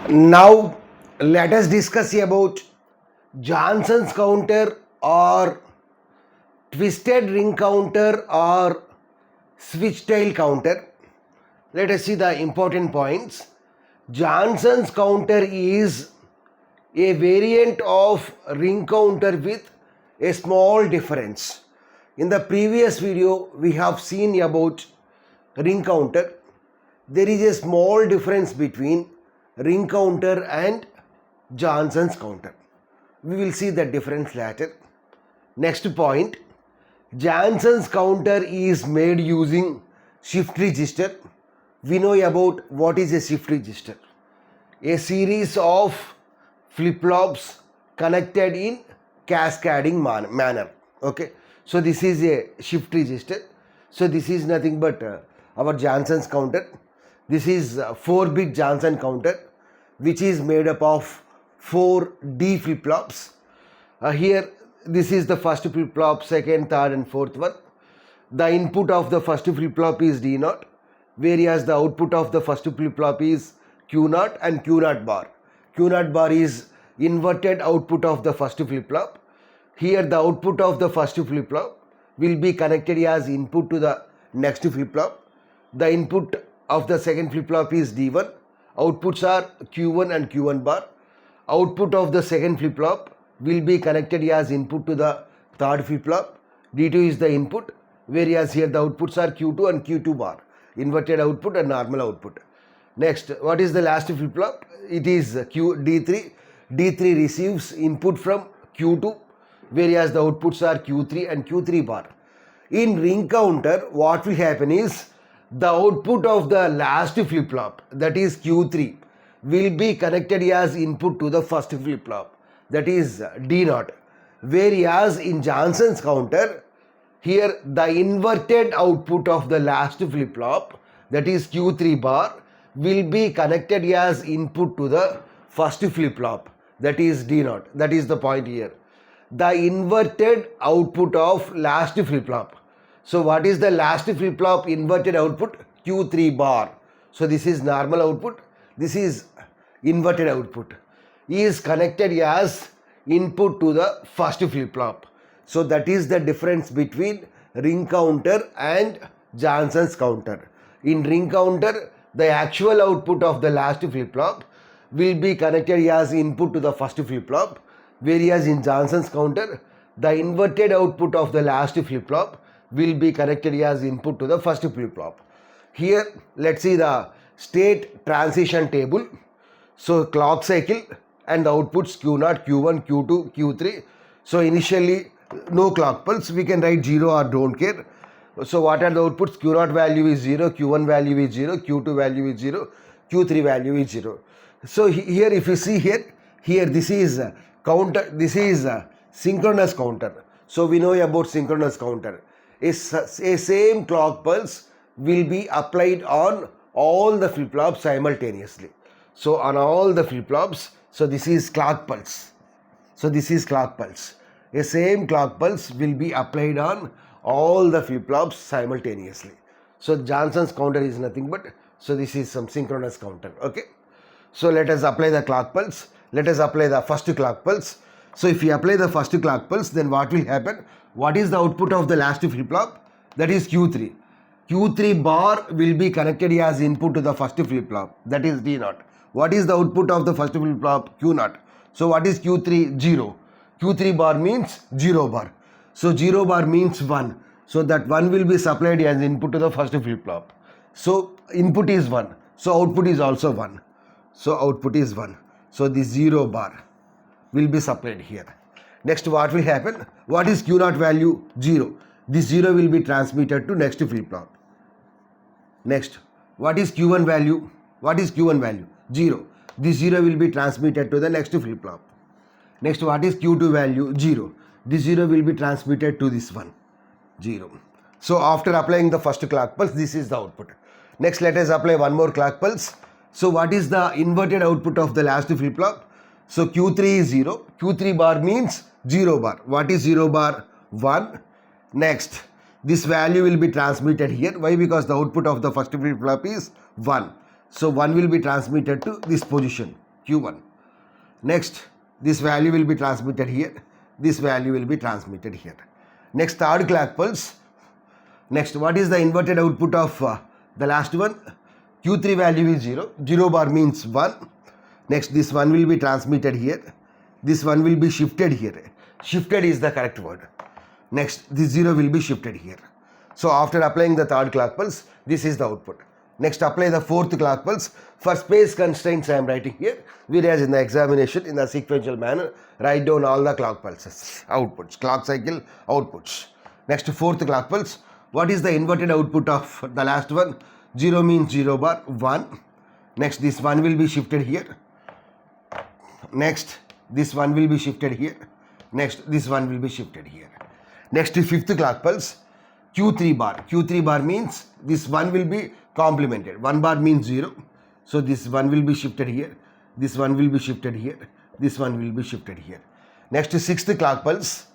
Now let us discuss about Johnson's counter or twisted ring counter or switch tail counter. Let us see the important points. Johnson's counter is a variant of ring counter with a small difference. In the previous video we have seen about ring counter. There is a small difference between ring counter and Johnson's counter. We will see the difference later. Next point, Johnson's counter is made using shift register. We know about what is a shift register. A series of flip-flops connected in cascading manner. Okay, so this is a shift register. So this is nothing but our Johnson's counter. This is 4-bit Johnson counter, which is made up of 4 D flip-flops. Here this is the first flip-flop, second, third and fourth one. The input of the first flip-flop is D0, whereas the output of the first flip-flop is Q0 and Q0 bar. Q0 bar is inverted output of the first flip-flop. Here the output of the first flip-flop will be connected as input to the next flip-flop. The input of the second flip-flop is D1. Outputs are Q1 and Q1 bar. Output of the second flip-flop will be connected as input to the third flip-flop. D2 is the input, whereas here the outputs are Q2 and Q2 bar. Inverted output and normal output. Next, what is the last flip-flop? It is D3. D3 receives input from Q2, whereas the outputs are Q3 and Q3 bar. In ring counter, what will happen is the output of the last flip-flop, that is Q3, will be connected as input to the first flip-flop, that is D0. Whereas in Johnson's counter, here the inverted output of the last flip-flop, that is Q3 bar, will be connected as input to the first flip-flop, that is D0. That is the point here. The inverted output of last flip-flop. So what is the last flip-flop inverted output? Q3 bar. So this is normal output. This is inverted output. Is connected as input to the first flip-flop. So that is the difference between ring counter and Johnson's counter. In ring counter, the actual output of the last flip-flop will be connected as input to the first flip-flop, whereas in Johnson's counter, the inverted output of the last flip-flop will be connected as input to the first flip-flop. Here, let's see the state transition table. So clock cycle and the outputs Q0, Q1, Q2, Q3. So initially no clock pulse, we can write 0 or don't care. So what are the outputs? Q0 value is 0, Q1 value is 0, Q2 value is 0, Q3 value is 0. So here if you see here this is counter, this is synchronous counter. So we know about synchronous counter. A same clock pulse will be applied on all the flip-flops simultaneously. So on all the flip-flops, so this is clock pulse. So this is clock pulse. A same clock pulse will be applied on all the flip-flops simultaneously. So Johnson's counter is nothing but, so this is some synchronous counter. Okay. So let us apply the clock pulse. Let us apply the first clock pulse. So if we apply the first clock pulse, then what will happen? What is the output of the last flip-flop? That is Q3. Q3 bar will be connected as input to the first flip-flop, that is D0. What is the output of the first flip-flop? Q0. So what is Q3? 0. Q3 bar means 0 bar. So 0 bar means 1. So that 1 will be supplied as input to the first flip-flop. So input is 1. So output is also 1. So output is 1. So the 0 bar will be supplied here. Next, what will happen? What is Q0 value? 0. This 0 will be transmitted to next flip-flop. Next, what is Q1 value? What is Q1 value? 0. This 0 will be transmitted to the next flip-flop. Next, what is Q2 value? 0. This 0 will be transmitted to this one. 0. So after applying the first clock pulse, this is the output. Next, let us apply one more clock pulse. So what is the inverted output of the last flip-flop? So Q3 is 0. Q3 bar means 0 bar. What is 0 bar? 1. Next, this value will be transmitted here. Why? Because the output of the first flip-flop is 1. So 1 will be transmitted to this position. Q1. Next, this value will be transmitted here. This value will be transmitted here. Next, third clock pulse. Next, what is the inverted output of the last one? Q3 value is 0. 0 bar means 1. Next, this one will be transmitted here. This one will be shifted here. Shifted is the correct word. Next, this 0 will be shifted here. So, after applying the third clock pulse, this is the output. Next, apply the fourth clock pulse. For space constraints, I am writing here. Whereas in the examination, in the sequential manner, write down all the clock pulses, outputs, clock cycle outputs. Next, fourth clock pulse. What is the inverted output of the last one? 0 means 0 bar, 1. Next, this 1 will be shifted here. Next, this 1 will be shifted here. Next, this 1 will be shifted here. Next, fifth clock pulse. Q3 bar. Q3 bar means this 1 will be complemented. 1 bar means 0. So, this 1 will be shifted here. This 1 will be shifted here. This 1 will be shifted here. Next, sixth clock pulse.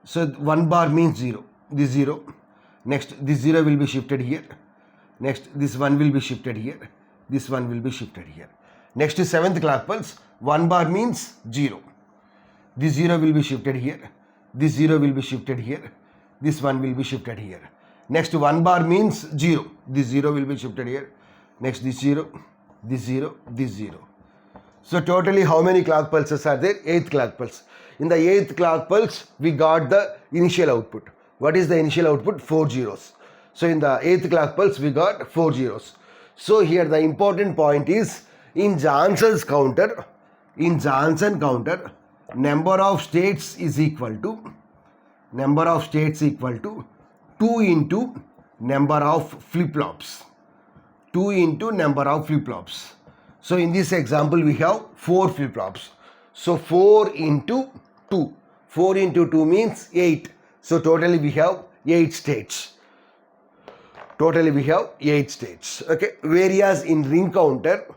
So, 1 bar means 0. This 0. Next, this 0 will be shifted here. Next, this 1 will be shifted here. This 1 will be shifted here. Next, seventh clock pulse. 1 bar means 0. This 0 will be shifted here. This 0 will be shifted here. This 1 will be shifted here. Next, 1 bar means 0. This 0 will be shifted here. Next, this 0, this 0, this 0. So, totally how many clock pulses are there? 8th clock pulse. In the 8th clock pulse, we got the initial output. What is the initial output? 4 zeros. So, in the 8th clock pulse, we got 4 zeros. So, here the important point is in Johnson's counter, number of states is equal to 2 into number of flip-flops. 2 into number of flip-flops. So, in this example, we have 4 flip-flops. So, 4 into 2. 4 into 2 means 8. So, totally we have 8 states. Okay. Whereas in ring counter,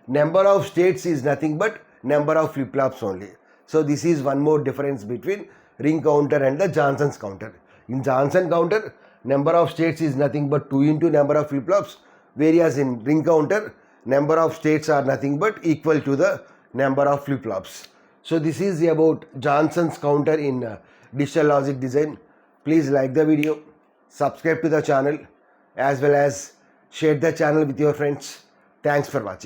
number of states is nothing but number of flip-flops only. So, this is one more difference between ring counter and the Johnson's counter. In Johnson counter, number of states is nothing but 2 into number of flip-flops. Whereas in ring counter, number of states are nothing but equal to the number of flip-flops. So, this is about Johnson's counter in digital logic design. Please like the video, subscribe to the channel, as well as share the channel with your friends. Thanks for watching.